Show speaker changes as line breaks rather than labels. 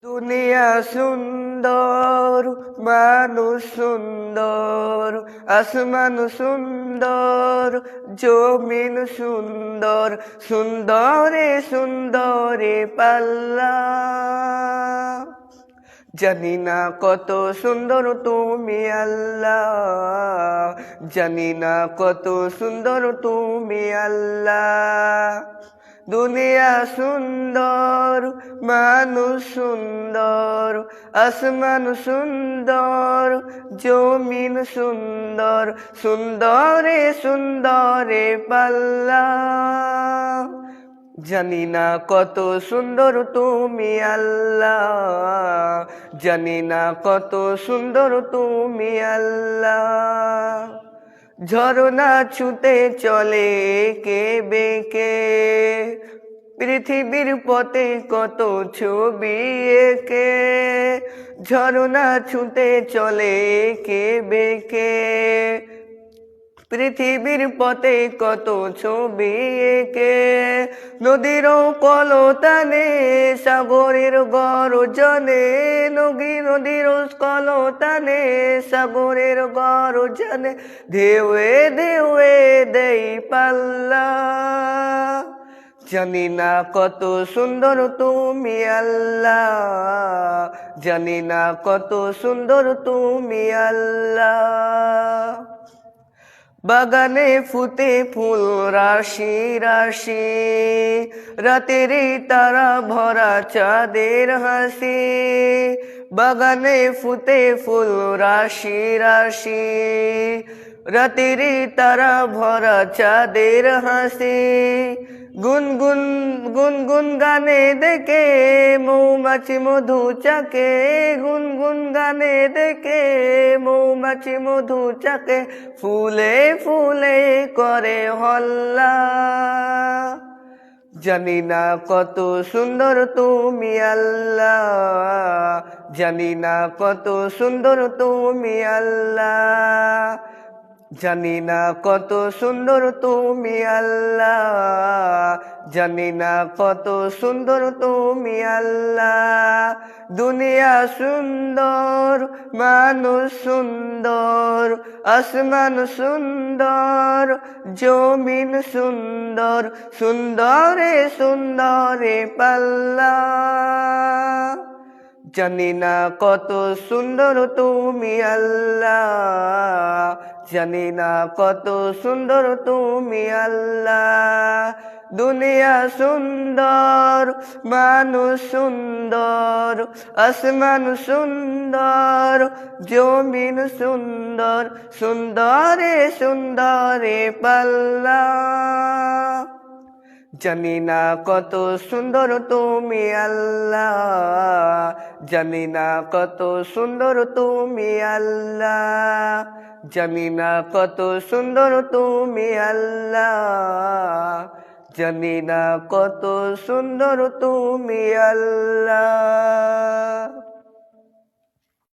দুনিয়া সুন্দর, মানুষ সুন্দর, আসমান সুন্দর, জমিন সুন্দর, সুন্দরে সুন্দরে পাল্লা। জানি না কত সুন্দর তুমি আল্লাহ, জানি না কত সুন্দর তুমি আল্লাহ। দুনিয়া সুন্দর, মানুষ সুন্দর, আসমান সুন্দর, জমিন সুন্দর, সুন্দরে সুন্দরে পাল্লা। জানি না কত সুন্দর তুমি আল্লাহ, জানি না কত সুন্দর তুমি আল্লাহ। ঝরনা ছুটে চলে কে বেঁকে, পৃথিবীর পথে কত ছবি এঁকে। ঝরনা ছুটে চলে কে বেঁকে, পৃথিবীর পথে কত ছবি এঁকে। নদীর কলতানে সাগরের গর্জনে, নদীর কলতানে সাগরের গর্জনে, ঢেউয়ে ঢেউয়ে দেই পাল্লা। জানি না কত সুন্দর তুমি আল্লাহ, জানি না কত সুন্দর তুমি আল্লাহ। বাগানে ফুটে ফুল রাশি রাশি, রাতেরই তারা ভরা চাঁদের হাসি। বাগানে ফুটে ফুল রাশি রাশি, রাতেরই তারা ভরা চাঁদের হাসি। গুনগুন গুনগুন গানে দেখে মৌমাছি মধু চাকে, গুনগুন গানে দেখে মৌমাছি মধু চাকে, ফুলে ফুলে করে হল্লা। জানি না কত সুন্দর তুমি আল্লাহ, জানি না কত সুন্দর তুমি আল্লাহ। জানি না কত সুন্দর তুমি আল্লাহ, জানি না কত সুন্দর তুমি আল্লাহ। দুনিয়া সুন্দর, মানুষ সুন্দর, আসমান সুন্দর, জমিন সুন্দর, সুন্দরে সুন্দরে পাল্লা। জানি না কত সুন্দর তুমি আল্লাহ, জানি না কত সুন্দর তুমি আল্লাহ। দুনিয়া সুন্দর, মানুষ সুন্দর, আসমান সুন্দর, জমিন সুন্দর, সুন্দরে সুন্দরে পাল্লা। জানি না কত সুন্দর তুমি আল্লাহ, জানি না কত সুন্দর তুমি আল্লাহ, জানি না কত সুন্দর তুমি আল্লাহ, জানি না কত সুন্দর তুমি আল্লাহ।